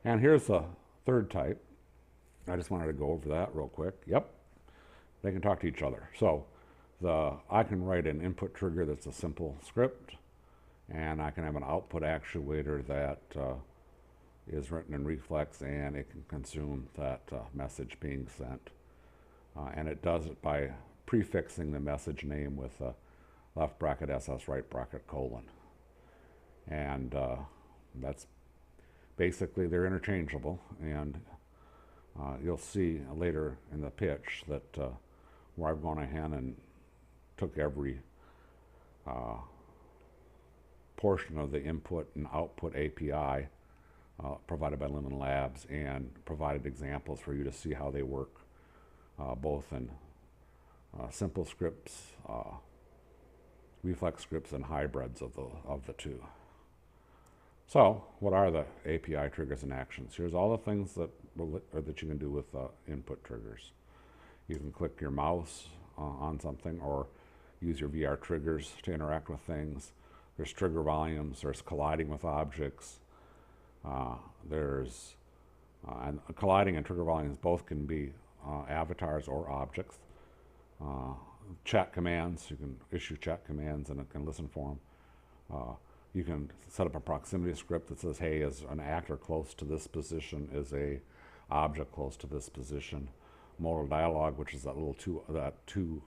And here's the third type. I just wanted to go over that real quick. Yep, they can talk to each other. So I can write an input trigger that's a simple script, and I can have an output actuator that is written in Reflex, and it can consume that message being sent. And it does it by prefixing the message name with a left bracket SS, right bracket colon. And that's basically, they're interchangeable. And you'll see later in the pitch that where I've gone ahead and took every portion of the input and output API provided by Lumen Labs and provided examples for you to see how they work, both in simple scripts, reflex scripts, and hybrids of the two. So, what are the API triggers and actions? Here's all the things that you can do with input triggers. You can click your mouse on something, or use your VR triggers to interact with things. There's trigger volumes. There's colliding with objects. And colliding and trigger volumes both can be avatars or objects. Chat commands, you can issue chat commands and it can listen for them. You can set up a proximity script that says, hey, is an actor close to this position, is a object close to this position. Modal dialog, which is that little two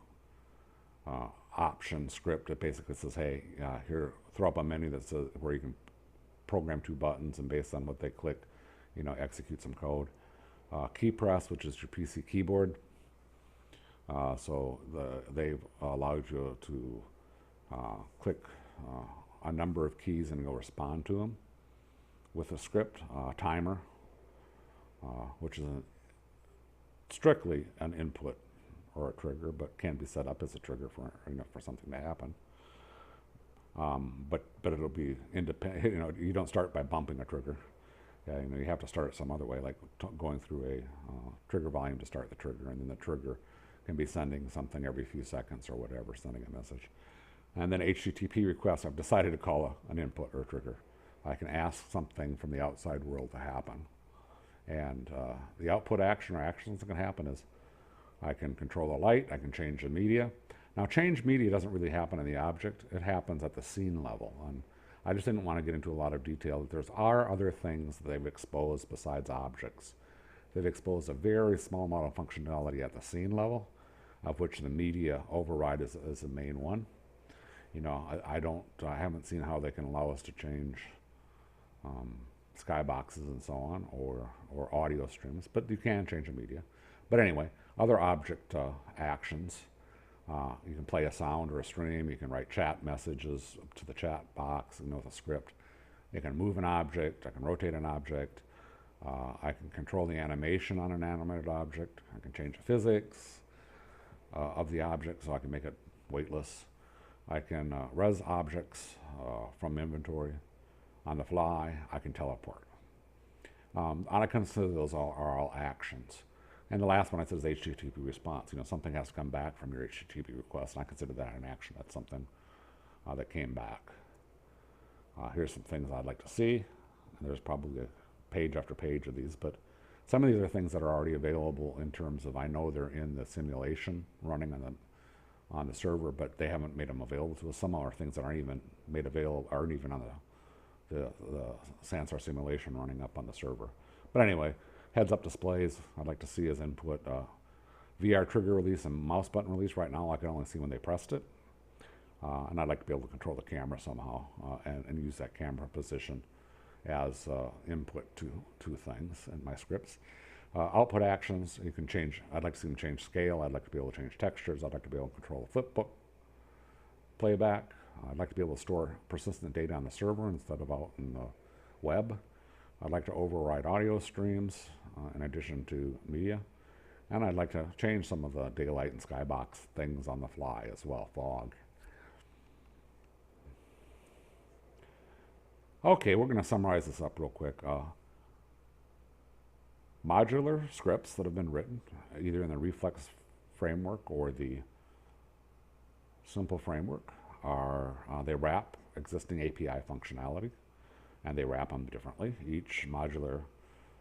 option script that basically says, hey, here, throw up a menu that says where you can program two buttons, and based on what they click, execute some code. Key press, which is your PC keyboard. So they've allowed you to click a number of keys and go respond to them with a script. Timer, which is strictly an input or a trigger, but can be set up as a trigger for for something to happen. But it'll be independent. You don't start by bumping a trigger. You have to start it some other way, like going through a trigger volume to start the trigger, and then the trigger can be sending something every few seconds or whatever, sending a message. And then HTTP requests, I've decided to call an input or a trigger. I can ask something from the outside world to happen. And the output action or actions that can happen is I can control the light, I can change the media. Now, change media doesn't really happen in the object. It happens at the scene level. And I just didn't want to get into a lot of detail. There are other things that they've exposed besides objects. They've exposed a very small amount of functionality at the scene level, of which the media override is the main one. I haven't seen how they can allow us to change skyboxes and so on, or audio streams, but you can change the media. But anyway, other object actions. You can play a sound or a stream. You can write chat messages to the chat box with a script. You can move an object. I can rotate an object. I can control the animation on an animated object. I can change the physics of the object, so I can make it weightless. I can res objects from inventory on the fly. I can teleport. I consider those are all actions. And the last one I said is HTTP response. Something has to come back from your HTTP request, and I consider that an action. That's something that came back. Here's some things I'd like to see. And there's probably a page after page of these, but some of these are things that are already available in terms of, I know they're in the simulation running on the server, but they haven't made them available to us. Some are things that aren't even made available, aren't even on the Sansar simulation running up on the server. But anyway, heads-up displays, I'd like to see as input. VR trigger release and mouse button release. Right now I can only see when they pressed it. And I'd like to be able to control the camera somehow and use that camera position as input to things in my scripts. Output actions, you can change. I'd like to see them change scale. I'd like to be able to change textures. I'd like to be able to control the flipbook playback. I'd like to be able to store persistent data on the server instead of out in the web. I'd like to override audio streams in addition to media. And I'd like to change some of the daylight and skybox things on the fly as well, fog. Okay, we're going to summarize this up real quick. Modular scripts that have been written, either in the Reflex framework or the simple framework, they wrap existing API functionality, and they wrap them differently. Each modular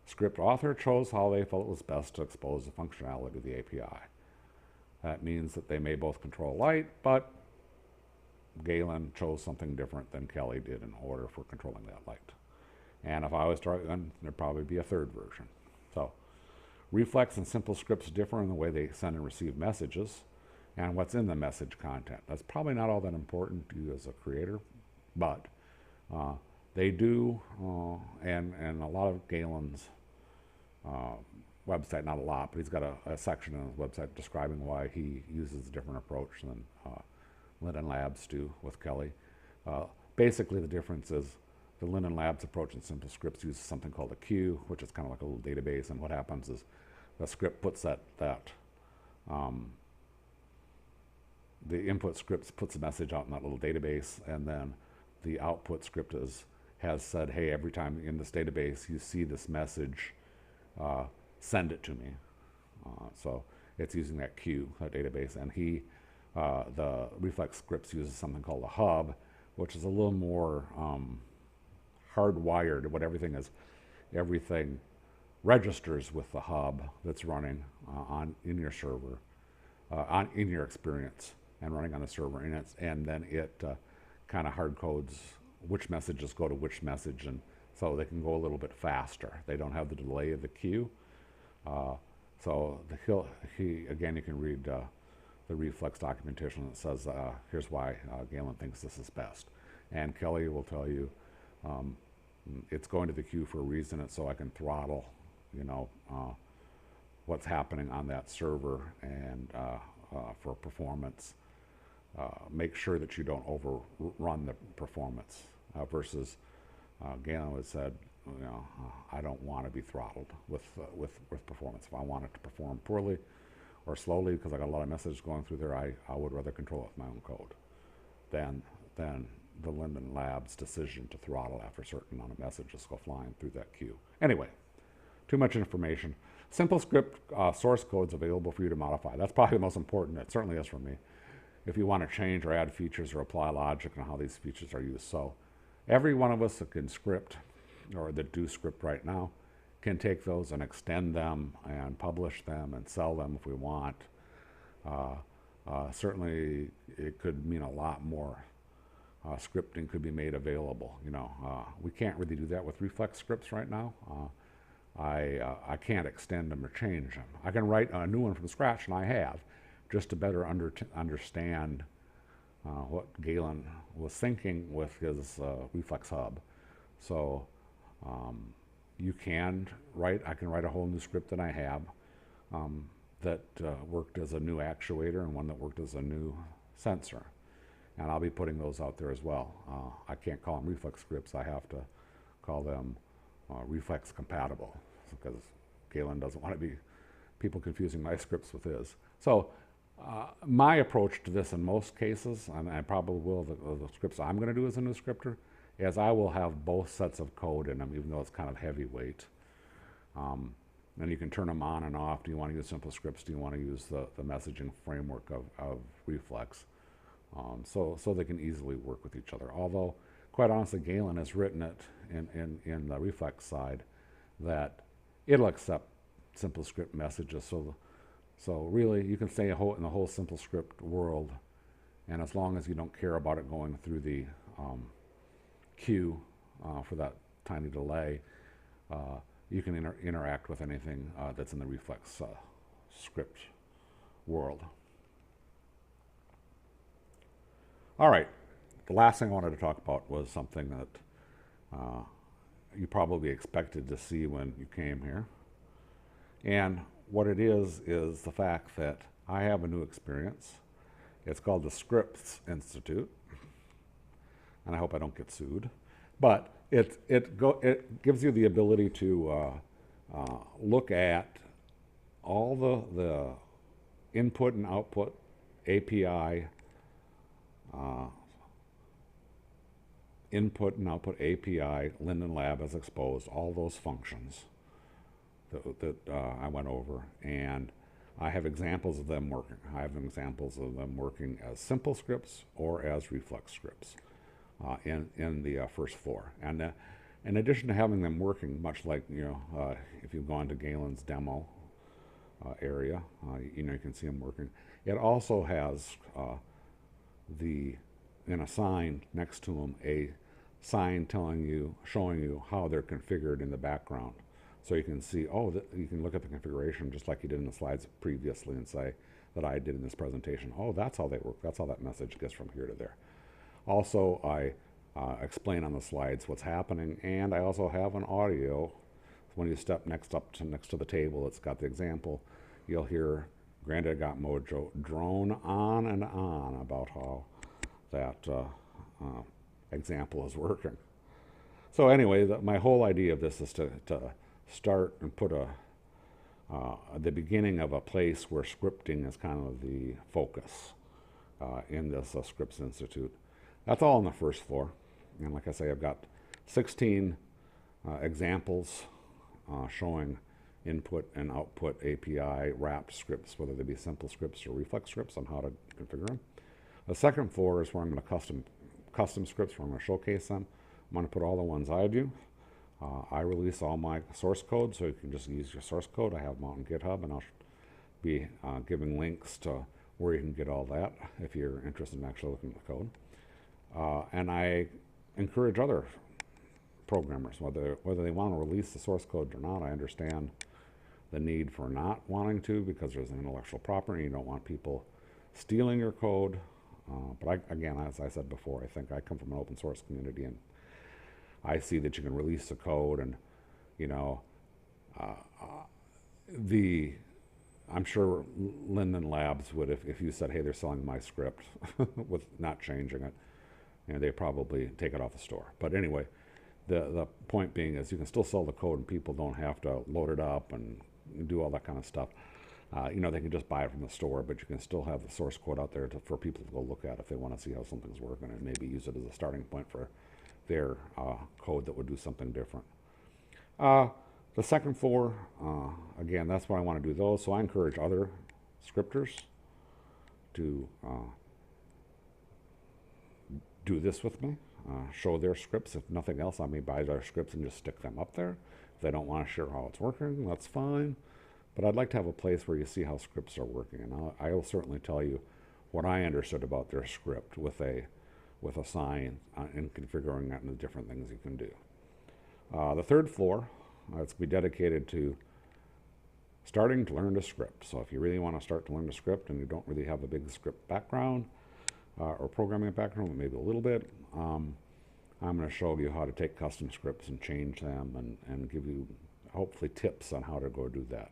Script author chose how they felt it was best to expose the functionality of the API. That means that they may both control light, but Galen chose something different than Kelly did in order for controlling that light. And if I was trying, there'd probably be a third version. So Reflex and simple scripts differ in the way they send and receive messages and what's in the message content. That's probably not all that important to you as a creator, but they do, and a lot of Galen's website, not a lot, but he's got a section on his website describing why he uses a different approach than Linden Labs do with Kelly. Basically, the difference is the Linden Labs approach in simple scripts uses something called a queue, which is kind of like a little database, and what happens is the script puts the input script puts a message out in that little database, and then the output script has said, hey, every time in this database you see this message, send it to me. So it's using that queue, that database, and the Reflex scripts uses something called a hub, which is a little more hardwired. What everything registers with the hub that's running in your server, in your experience, and running on the server, and then it kind of hard codes which messages go to which message, and so they can go a little bit faster. They don't have the delay of the queue. So again, you can read the Reflex documentation that says, here's why Galen thinks this is best. And Kelly will tell you, it's going to the queue for a reason. It's so I can throttle, what's happening on that server, and for performance, make sure that you don't overrun the performance. Versus Galen would said, I don't want to be throttled with performance. If I want it to perform poorly or slowly because I got a lot of messages going through there, I would rather control it with my own code than the Linden Labs decision to throttle after a certain amount of messages go flying through that queue. Anyway, too much information. Simple script source code's available for you to modify. That's probably the most important. It certainly is for me. If you want to change or add features or apply logic on how these features are used. So every one of us that can script or that do script right now can take those and extend them and publish them and sell them if we want. Certainly it could mean a lot more. Scripting could be made available. We can't really do that with Reflex scripts right now. I can't extend them or change them. I can write a new one from scratch, and I have, just to better understand what Galen was thinking with his Reflex hub. So you can I can write a whole new script that I have that worked as a new actuator and one that worked as a new sensor. And I'll be putting those out there as well. I can't call them Reflex scripts. I have to call them Reflex compatible, because Galen doesn't want to be people confusing my scripts with his. So my approach to this in most cases, and I probably will, the scripts I'm going to do as a new scripter, is I will have both sets of code in them, even though it's kind of heavyweight. And you can turn them on and off. Do you want to use simple scripts? Do you want to use the messaging framework of Reflex? So they can easily work with each other. Although, quite honestly, Galen has written it in the Reflex side that it'll accept simple script messages. So really, you can stay in the whole simple script world, and as long as you don't care about it going through the queue for that tiny delay, you can interact with anything that's in the Reflex script world. All right, the last thing I wanted to talk about was something that you probably expected to see when you came here. And what it is the fact that I have a new experience. It's called the Scripts Institute, and I hope I don't get sued. But it gives you the ability to look at all the input and output API input and output API Linden Lab has exposed, all those functions that I went over, and I have examples of them working. I have examples of them working as simple scripts or as Reflex scripts in the first floor. And In addition to having them working, much like, if you've gone to Galen's demo area, you can see them working. It also has in a sign next to them, a sign showing you how they're configured in the background. So you can see, you can look at the configuration just like you did in the slides previously and say that I did in this presentation. Oh, that's how they work. That's how that message gets from here to there. Also, I explain on the slides what's happening, and I also have an audio. When you step next to the table, it's got the example. You'll hear Granddad Got Mojo drone on and on about how that example is working. So anyway, my whole idea of this is to start and put the beginning of a place where scripting is kind of the focus in this Scripps Institute. That's all on the first floor. And like I say, I've got 16 examples showing input and output API wrapped scripts, whether they be simple scripts or reflex scripts, on how to configure them. The second floor is where I'm going to custom scripts, where I'm going to showcase them. I'm going to put all the ones I do. I release all my source code, so you can just use your source code. I have them out on GitHub, and I'll be giving links to where you can get all that if you're interested in actually looking at the code. And I encourage other programmers, whether they want to release the source code or not. I understand the need for not wanting to, because there's an intellectual property. You don't want people stealing your code. But again, as I said before, I think I come from an open source community, and I see that you can release the code, and I'm sure Linden Labs would, if you said, hey, they're selling my script with not changing it, they probably take it off the store. But anyway, the point being is you can still sell the code, and people don't have to load it up and do all that kind of stuff. They can just buy it from the store, but you can still have the source code out there for people to go look at if they want to see how something's working, and maybe use it as a starting point for their code that would do something different. The second floor, again, that's why I want to do those. So I encourage other scripters to do this with me, show their scripts. If nothing else, I may buy their scripts and just stick them up there. If they don't want to share how it's working, that's fine. But I'd like to have a place where you see how scripts are working, and I will certainly tell you what I understood about their script with a sign and configuring that and the different things you can do. The third floor, it's going to be dedicated to starting to learn to script. So if you really want to start to learn to script and you don't really have a big script background or programming background, maybe a little bit, I'm going to show you how to take custom scripts and change them, and give you hopefully tips on how to go do that.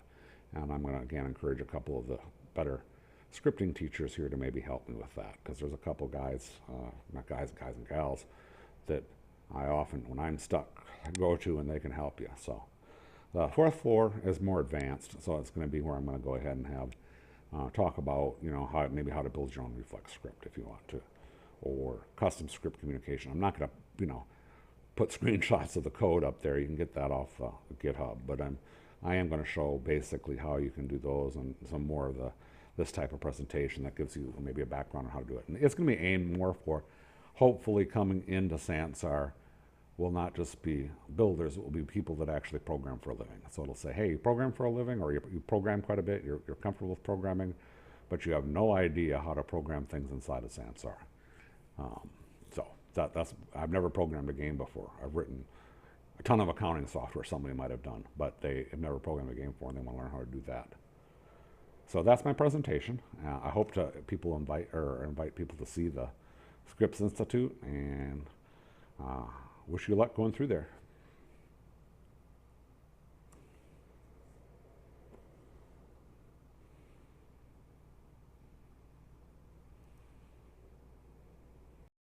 And I'm going to, again, encourage a couple of the better scripting teachers here to maybe help me with that, because there's a couple guys, guys and gals, that I often, when I'm stuck, go to, and they can help you. So the fourth floor is more advanced, so it's going to be where I'm going to go ahead and have talk about how to build your own reflex script if you want to, or custom script communication. I'm not going to put screenshots of the code up there. You can get that off GitHub, but I am going to show basically how you can do those, and some more of this type of presentation that gives you maybe a background on how to do it. And it's going to be aimed more for, hopefully, coming into Sansar will not just be builders, it will be people that actually program for a living. So it'll say, hey, you program for a living, or you program quite a bit, you're comfortable with programming, but you have no idea how to program things inside of Sansar. I've never programmed a game before. I've written a ton of accounting software somebody might have done, but they have never programmed a game before, and they want to learn how to do that. So that's my presentation. I hope to invite people to see the Scripps Institute, and wish you luck going through there.